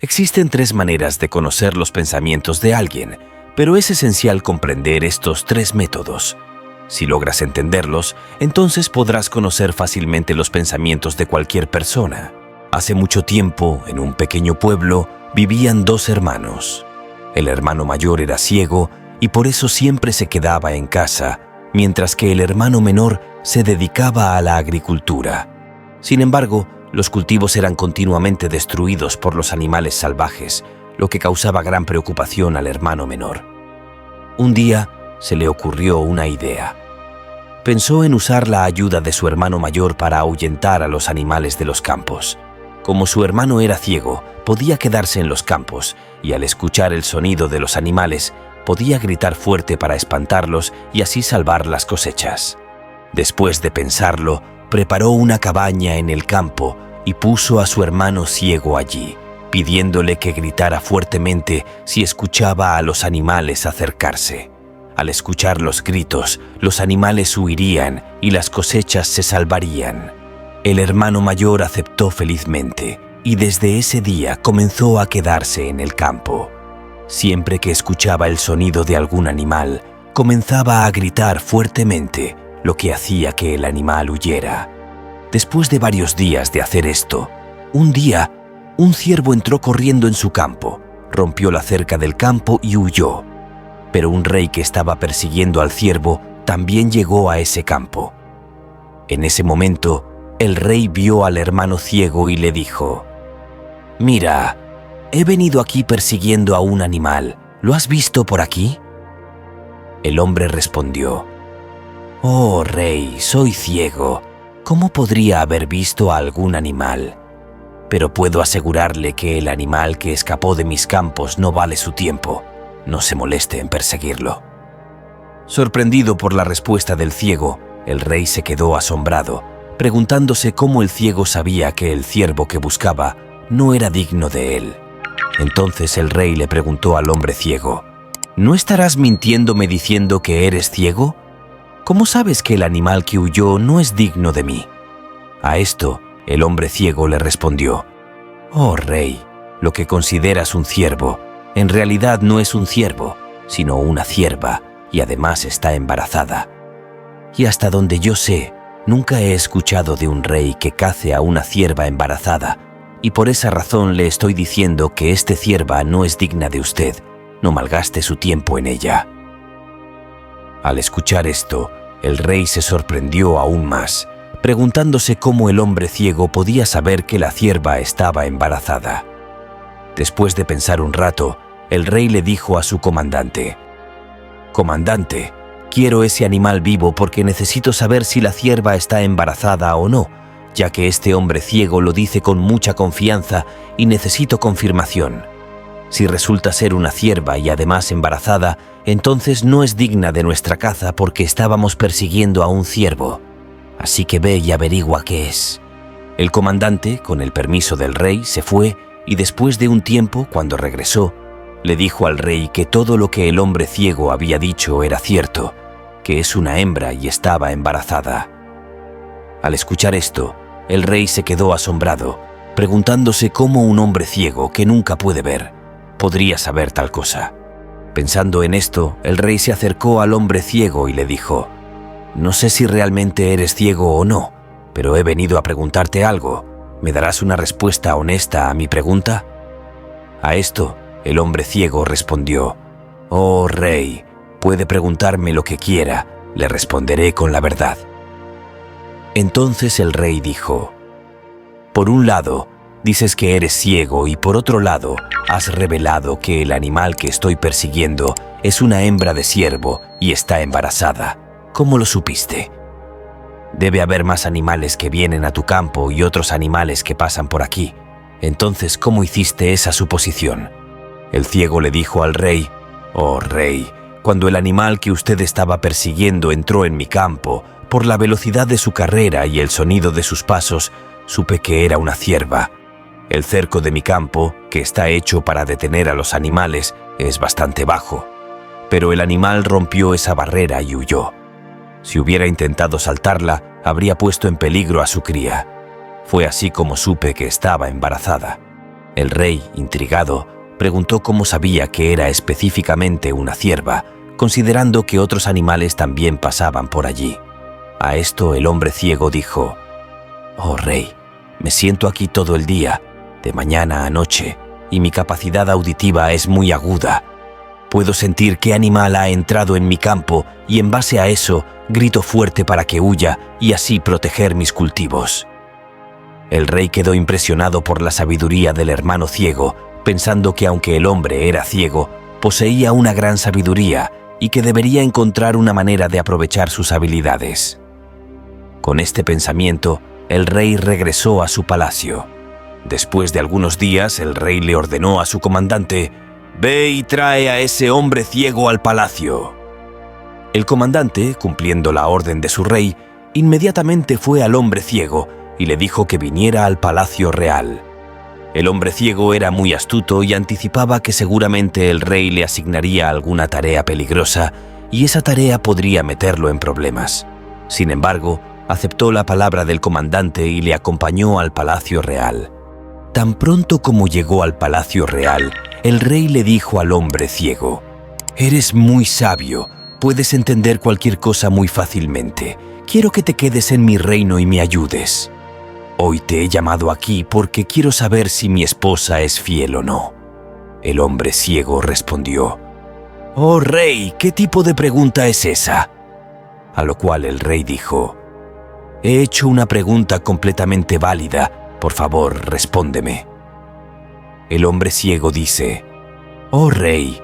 Existen 3 maneras de conocer los pensamientos de alguien, pero es esencial comprender estos 3 métodos. Si logras entenderlos, entonces podrás conocer fácilmente los pensamientos de cualquier persona. Hace mucho tiempo, en un pequeño pueblo, vivían 2 hermanos. El hermano mayor era ciego y por eso siempre se quedaba en casa, mientras que el hermano menor se dedicaba a la agricultura. Sin embargo, los cultivos eran continuamente destruidos por los animales salvajes, lo que causaba gran preocupación al hermano menor. Un día se le ocurrió una idea. Pensó en usar la ayuda de su hermano mayor para ahuyentar a los animales de los campos. Como su hermano era ciego, podía quedarse en los campos y al escuchar el sonido de los animales, podía gritar fuerte para espantarlos y así salvar las cosechas. Después de pensarlo, preparó una cabaña en el campo y puso a su hermano ciego allí, pidiéndole que gritara fuertemente si escuchaba a los animales acercarse. Al escuchar los gritos, los animales huirían y las cosechas se salvarían. El hermano mayor aceptó felizmente y desde ese día comenzó a quedarse en el campo. Siempre que escuchaba el sonido de algún animal, comenzaba a gritar fuertemente, lo que hacía que el animal huyera. Después de varios días de hacer esto, un día, un ciervo entró corriendo en su campo, rompió la cerca del campo y huyó. Pero un rey que estaba persiguiendo al ciervo también llegó a ese campo. En ese momento, el rey vio al hermano ciego y le dijo: «Mira, he venido aquí persiguiendo a un animal. ¿Lo has visto por aquí?». El hombre respondió: «Oh, rey, soy ciego. ¿Cómo podría haber visto a algún animal? Pero puedo asegurarle que el animal que escapó de mis campos no vale su tiempo. No se moleste en perseguirlo». Sorprendido por la respuesta del ciego, el rey se quedó asombrado, preguntándose cómo el ciego sabía que el ciervo que buscaba no era digno de él. Entonces el rey le preguntó al hombre ciego: «¿No estarás mintiéndome diciendo que eres ciego? ¿Cómo sabes que el animal que huyó no es digno de mí?». A esto, el hombre ciego le respondió: «Oh rey, lo que consideras un ciervo, en realidad no es un ciervo, sino una cierva, y además está embarazada. Y hasta donde yo sé, nunca he escuchado de un rey que cace a una cierva embarazada, y por esa razón le estoy diciendo que esta cierva no es digna de usted. No malgaste su tiempo en ella». Al escuchar esto, el rey se sorprendió aún más, preguntándose cómo el hombre ciego podía saber que la cierva estaba embarazada. Después de pensar un rato, el rey le dijo a su comandante: «Comandante, quiero ese animal vivo porque necesito saber si la cierva está embarazada o no, ya que este hombre ciego lo dice con mucha confianza y necesito confirmación. Si resulta ser una cierva y además embarazada, entonces no es digna de nuestra caza porque estábamos persiguiendo a un ciervo. Así que ve y averigua qué es». El comandante, con el permiso del rey, se fue y después de un tiempo, cuando regresó, le dijo al rey que todo lo que el hombre ciego había dicho era cierto, que es una hembra y estaba embarazada. Al escuchar esto, el rey se quedó asombrado, preguntándose cómo un hombre ciego que nunca puede ver podría saber tal cosa. Pensando en esto, el rey se acercó al hombre ciego y le dijo: «No sé si realmente eres ciego o no, pero he venido a preguntarte algo. ¿Me darás una respuesta honesta a mi pregunta?». A esto, el hombre ciego respondió: «Oh rey, puede preguntarme lo que quiera, le responderé con la verdad». Entonces el rey dijo: «Por un lado, dices que eres ciego y por otro lado, has revelado que el animal que estoy persiguiendo es una hembra de ciervo y está embarazada. ¿Cómo lo supiste? Debe haber más animales que vienen a tu campo y otros animales que pasan por aquí. Entonces, ¿cómo hiciste esa suposición?». El ciego le dijo al rey: «Oh rey, cuando el animal que usted estaba persiguiendo entró en mi campo, por la velocidad de su carrera y el sonido de sus pasos, supe que era una cierva. El cerco de mi campo, que está hecho para detener a los animales, es bastante bajo. Pero el animal rompió esa barrera y huyó. Si hubiera intentado saltarla, habría puesto en peligro a su cría. Fue así como supe que estaba embarazada». El rey, intrigado, preguntó cómo sabía que era específicamente una cierva, considerando que otros animales también pasaban por allí. A esto el hombre ciego dijo: «Oh rey, me siento aquí todo el día, de mañana a noche, y mi capacidad auditiva es muy aguda. Puedo sentir qué animal ha entrado en mi campo y en base a eso grito fuerte para que huya y así proteger mis cultivos». El rey quedó impresionado por la sabiduría del hermano ciego, pensando que aunque el hombre era ciego, poseía una gran sabiduría y que debería encontrar una manera de aprovechar sus habilidades. Con este pensamiento, el rey regresó a su palacio. Después de algunos días, el rey le ordenó a su comandante: «Ve y trae a ese hombre ciego al palacio». El comandante, cumpliendo la orden de su rey, inmediatamente fue al hombre ciego y le dijo que viniera al palacio real. El hombre ciego era muy astuto y anticipaba que seguramente el rey le asignaría alguna tarea peligrosa y esa tarea podría meterlo en problemas. Sin embargo, aceptó la palabra del comandante y le acompañó al palacio real. Tan pronto como llegó al palacio real, el rey le dijo al hombre ciego: «Eres muy sabio, puedes entender cualquier cosa muy fácilmente. Quiero que te quedes en mi reino y me ayudes. Hoy te he llamado aquí porque quiero saber si mi esposa es fiel o no». El hombre ciego respondió: «Oh rey, ¿qué tipo de pregunta es esa?». A lo cual el rey dijo: «He hecho una pregunta completamente válida. Por favor, respóndeme». El hombre ciego dice: «Oh rey,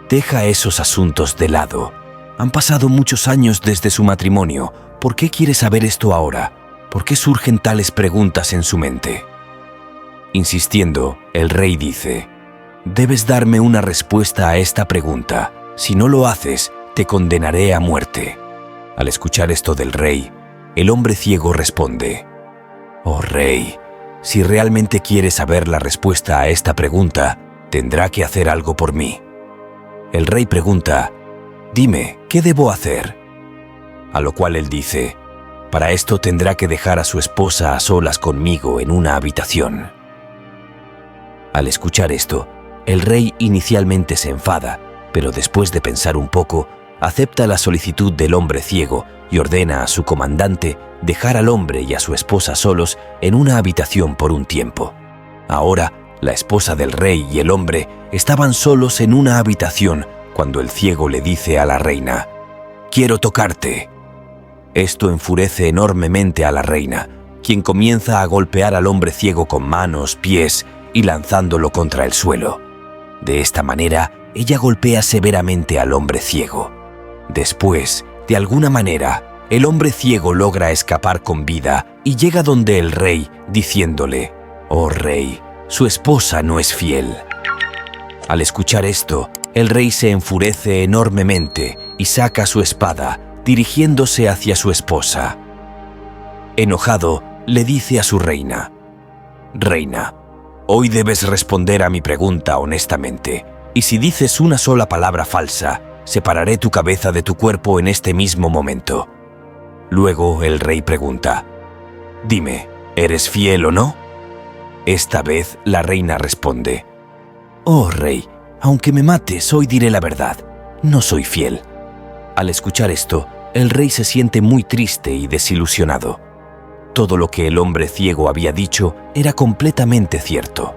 deja esos asuntos de lado. Han pasado muchos años desde su matrimonio. ¿Por qué quiere saber esto ahora? ¿Por qué surgen tales preguntas en su mente?». Insistiendo, el rey dice: «Debes darme una respuesta a esta pregunta. Si no lo haces, te condenaré a muerte». Al escuchar esto del rey, el hombre ciego responde: «Oh rey, si realmente quiere saber la respuesta a esta pregunta, tendrá que hacer algo por mí». El rey pregunta: «Dime, ¿qué debo hacer?». A lo cual él dice: «Para esto tendrá que dejar a su esposa a solas conmigo en una habitación». Al escuchar esto, el rey inicialmente se enfada, pero después de pensar un poco, acepta la solicitud del hombre ciego y ordena a su comandante dejar al hombre y a su esposa solos en una habitación por un tiempo. Ahora, la esposa del rey y el hombre estaban solos en una habitación cuando el ciego le dice a la reina: «Quiero tocarte». Esto enfurece enormemente a la reina, quien comienza a golpear al hombre ciego con manos, pies y lanzándolo contra el suelo. De esta manera, ella golpea severamente al hombre ciego. Después, de alguna manera, el hombre ciego logra escapar con vida y llega donde el rey, diciéndole: «Oh rey, su esposa no es fiel». Al escuchar esto, el rey se enfurece enormemente y saca su espada, dirigiéndose hacia su esposa. Enojado, le dice a su reina: «Reina, hoy debes responder a mi pregunta honestamente, y si dices una sola palabra falsa, separaré tu cabeza de tu cuerpo en este mismo momento». Luego el rey pregunta: «Dime, ¿eres fiel o no?». Esta vez la reina responde: «Oh rey, aunque me mates, hoy diré la verdad. No soy fiel». Al escuchar esto, el rey se siente muy triste y desilusionado. Todo lo que el hombre ciego había dicho era completamente cierto.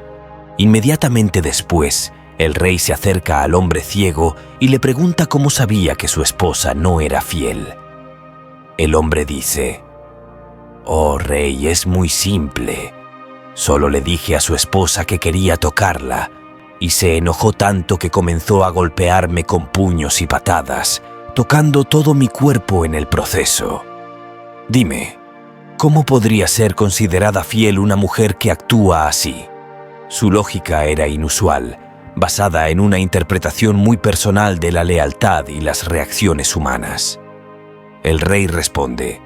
Inmediatamente después, el rey se acerca al hombre ciego y le pregunta cómo sabía que su esposa no era fiel. El hombre dice: «Oh rey, es muy simple. Solo le dije a su esposa que quería tocarla y se enojó tanto que comenzó a golpearme con puños y patadas, tocando todo mi cuerpo en el proceso. Dime, ¿cómo podría ser considerada fiel una mujer que actúa así?». Su lógica era inusual, basada en una interpretación muy personal de la lealtad y las reacciones humanas. El rey responde: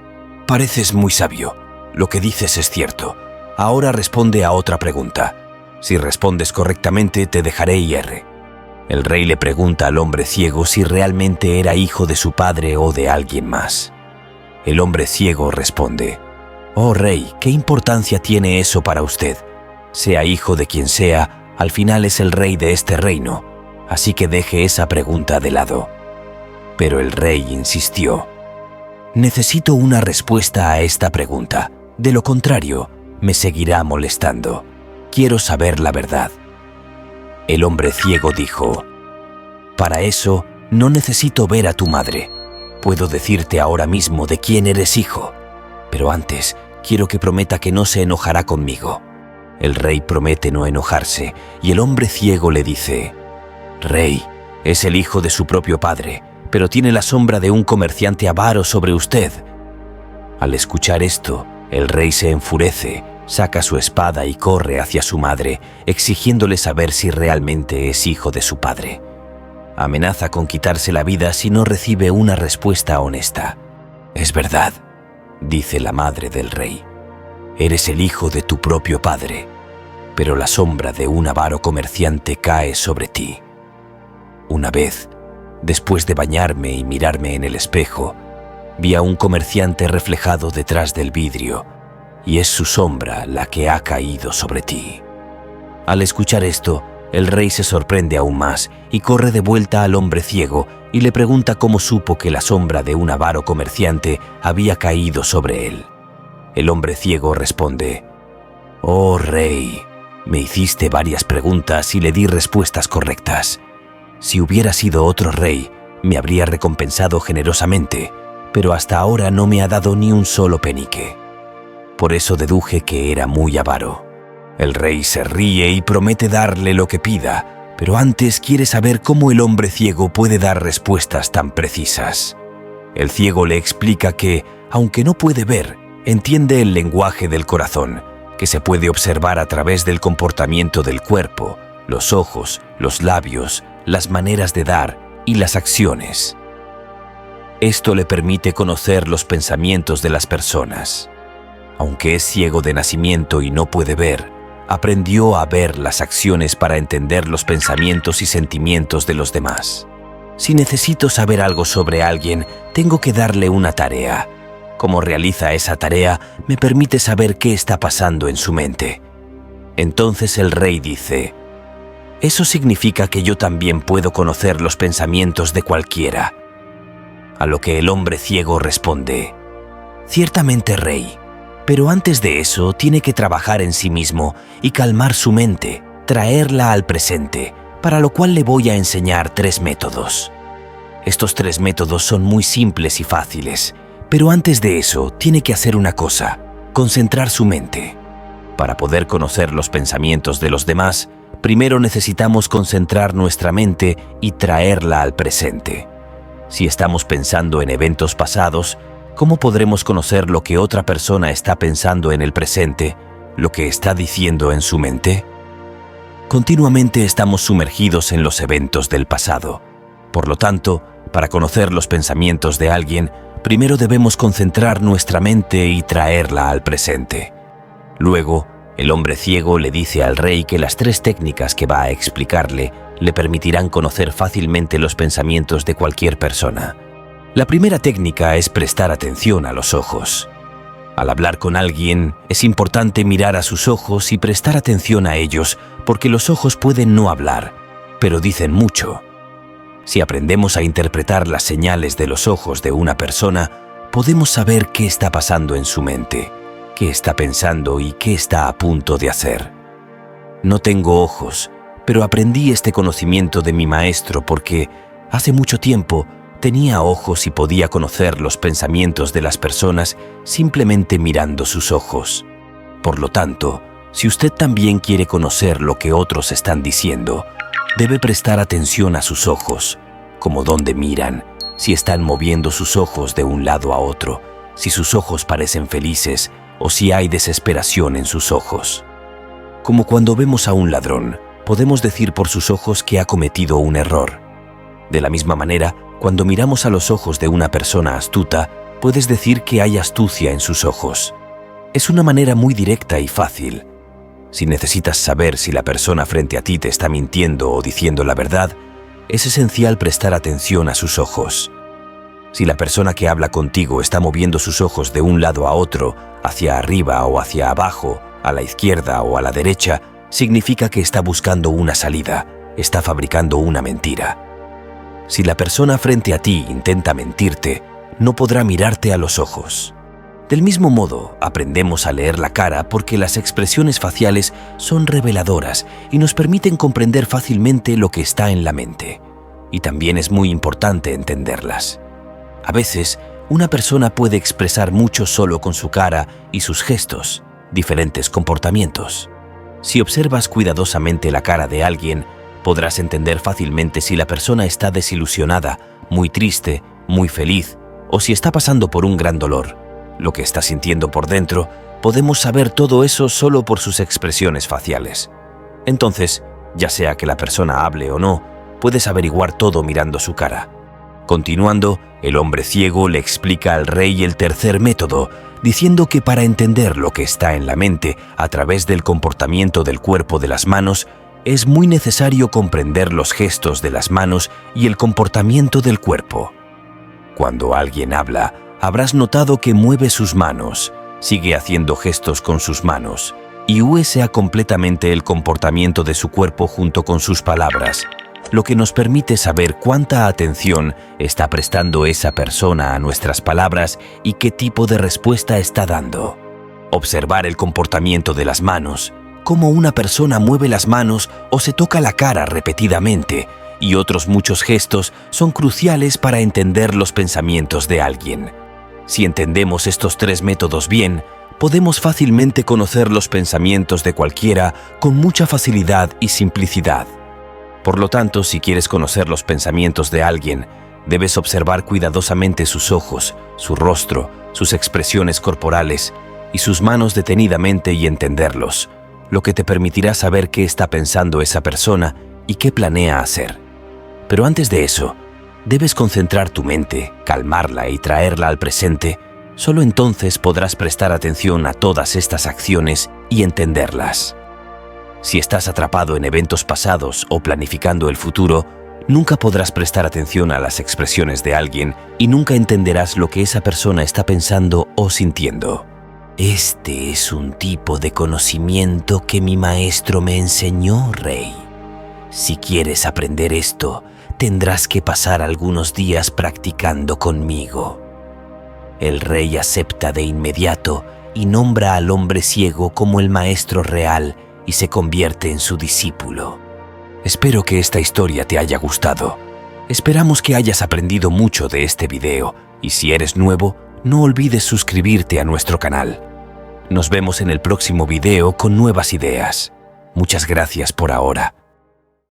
«Pareces muy sabio. Lo que dices es cierto. Ahora responde a otra pregunta. Si respondes correctamente, te dejaré ir». El rey le pregunta al hombre ciego si realmente era hijo de su padre o de alguien más. El hombre ciego responde: «Oh rey, ¿qué importancia tiene eso para usted? Sea hijo de quien sea, al final es el rey de este reino, así que deje esa pregunta de lado. Pero el rey insistió. Necesito una respuesta a esta pregunta. De lo contrario, me seguirá molestando. Quiero saber la verdad. El hombre ciego dijo, para eso no necesito ver a tu madre. Puedo decirte ahora mismo de quién eres hijo, pero antes quiero que prometa que no se enojará conmigo. El rey promete no enojarse y el hombre ciego le dice, Rey, es el hijo de su propio padre, pero tiene la sombra de un comerciante avaro sobre usted. Al escuchar esto, el rey se enfurece, saca su espada y corre hacia su madre, exigiéndole saber si realmente es hijo de su padre. Amenaza con quitarse la vida si no recibe una respuesta honesta. Es verdad, dice la madre del rey. Eres el hijo de tu propio padre, pero la sombra de un avaro comerciante cae sobre ti. Una vez, después de bañarme y mirarme en el espejo, vi a un comerciante reflejado detrás del vidrio, y es su sombra la que ha caído sobre ti. Al escuchar esto, el rey se sorprende aún más y corre de vuelta al hombre ciego y le pregunta cómo supo que la sombra de un avaro comerciante había caído sobre él. El hombre ciego responde, «Oh rey, me hiciste varias preguntas y le di respuestas correctas. Si hubiera sido otro rey, me habría recompensado generosamente, pero hasta ahora no me ha dado ni un solo penique. Por eso deduje que era muy avaro». El rey se ríe y promete darle lo que pida, pero antes quiere saber cómo el hombre ciego puede dar respuestas tan precisas. El ciego le explica que, aunque no puede ver, entiende el lenguaje del corazón, que se puede observar a través del comportamiento del cuerpo, los ojos, los labios, las maneras de dar y las acciones. Esto le permite conocer los pensamientos de las personas. Aunque es ciego de nacimiento y no puede ver, aprendió a ver las acciones para entender los pensamientos y sentimientos de los demás. Si necesito saber algo sobre alguien, tengo que darle una tarea. Cómo realiza esa tarea me permite saber qué está pasando en su mente. Entonces el rey dice, «Eso significa que yo también puedo conocer los pensamientos de cualquiera». A lo que el hombre ciego responde, «Ciertamente, rey, pero antes de eso tiene que trabajar en sí mismo y calmar su mente, traerla al presente, para lo cual le voy a enseñar 3 métodos. Estos 3 métodos son muy simples y fáciles, pero antes de eso tiene que hacer una cosa, concentrar su mente. Para poder conocer los pensamientos de los demás, primero necesitamos concentrar nuestra mente y traerla al presente. Si estamos pensando en eventos pasados, ¿cómo podremos conocer lo que otra persona está pensando en el presente, lo que está diciendo en su mente? Continuamente estamos sumergidos en los eventos del pasado. Por lo tanto, para conocer los pensamientos de alguien, primero debemos concentrar nuestra mente y traerla al presente. Luego, el hombre ciego le dice al rey que las 3 técnicas que va a explicarle le permitirán conocer fácilmente los pensamientos de cualquier persona. La primera técnica es prestar atención a los ojos. Al hablar con alguien, es importante mirar a sus ojos y prestar atención a ellos, porque los ojos pueden no hablar, pero dicen mucho. Si aprendemos a interpretar las señales de los ojos de una persona, podemos saber qué está pasando en su mente, qué está pensando y qué está a punto de hacer. No tengo ojos, pero aprendí este conocimiento de mi maestro porque, hace mucho tiempo, tenía ojos y podía conocer los pensamientos de las personas simplemente mirando sus ojos. Por lo tanto, si usted también quiere conocer lo que otros están diciendo, debe prestar atención a sus ojos, como dónde miran, si están moviendo sus ojos de un lado a otro, si sus ojos parecen felices o si hay desesperación en sus ojos. Como cuando vemos a un ladrón, podemos decir por sus ojos que ha cometido un error. De la misma manera, cuando miramos a los ojos de una persona astuta, puedes decir que hay astucia en sus ojos. Es una manera muy directa y fácil. Si necesitas saber si la persona frente a ti te está mintiendo o diciendo la verdad, es esencial prestar atención a sus ojos. Si la persona que habla contigo está moviendo sus ojos de un lado a otro, hacia arriba o hacia abajo, a la izquierda o a la derecha, significa que está buscando una salida, está fabricando una mentira. Si la persona frente a ti intenta mentirte, no podrá mirarte a los ojos. Del mismo modo, aprendemos a leer la cara porque las expresiones faciales son reveladoras y nos permiten comprender fácilmente lo que está en la mente. Y también es muy importante entenderlas. A veces, una persona puede expresar mucho solo con su cara y sus gestos, diferentes comportamientos. Si observas cuidadosamente la cara de alguien, podrás entender fácilmente si la persona está desilusionada, muy triste, muy feliz, o si está pasando por un gran dolor. Lo que está sintiendo por dentro, podemos saber todo eso solo por sus expresiones faciales. Entonces, ya sea que la persona hable o no, puedes averiguar todo mirando su cara. Continuando, el hombre ciego le explica al rey el tercer método, diciendo que para entender lo que está en la mente a través del comportamiento del cuerpo de las manos, es muy necesario comprender los gestos de las manos y el comportamiento del cuerpo. Cuando alguien habla, habrás notado que mueve sus manos, sigue haciendo gestos con sus manos y huesea completamente el comportamiento de su cuerpo junto con sus palabras, lo que nos permite saber cuánta atención está prestando esa persona a nuestras palabras y qué tipo de respuesta está dando. Observar el comportamiento de las manos, cómo una persona mueve las manos o se toca la cara repetidamente, y otros muchos gestos son cruciales para entender los pensamientos de alguien. Si entendemos estos tres métodos bien, podemos fácilmente conocer los pensamientos de cualquiera con mucha facilidad y simplicidad. Por lo tanto, si quieres conocer los pensamientos de alguien, debes observar cuidadosamente sus ojos, su rostro, sus expresiones corporales y sus manos detenidamente y entenderlos, lo que te permitirá saber qué está pensando esa persona y qué planea hacer. Pero antes de eso, debes concentrar tu mente, calmarla y traerla al presente. Solo entonces podrás prestar atención a todas estas acciones y entenderlas. Si estás atrapado en eventos pasados o planificando el futuro, nunca podrás prestar atención a las expresiones de alguien y nunca entenderás lo que esa persona está pensando o sintiendo. Este es un tipo de conocimiento que mi maestro me enseñó, rey. Si quieres aprender esto, tendrás que pasar algunos días practicando conmigo. El rey acepta de inmediato y nombra al hombre ciego como el maestro real y se convierte en su discípulo. Espero que esta historia te haya gustado. Esperamos que hayas aprendido mucho de este video y si eres nuevo, no olvides suscribirte a nuestro canal. Nos vemos en el próximo video con nuevas ideas. Muchas gracias por ahora.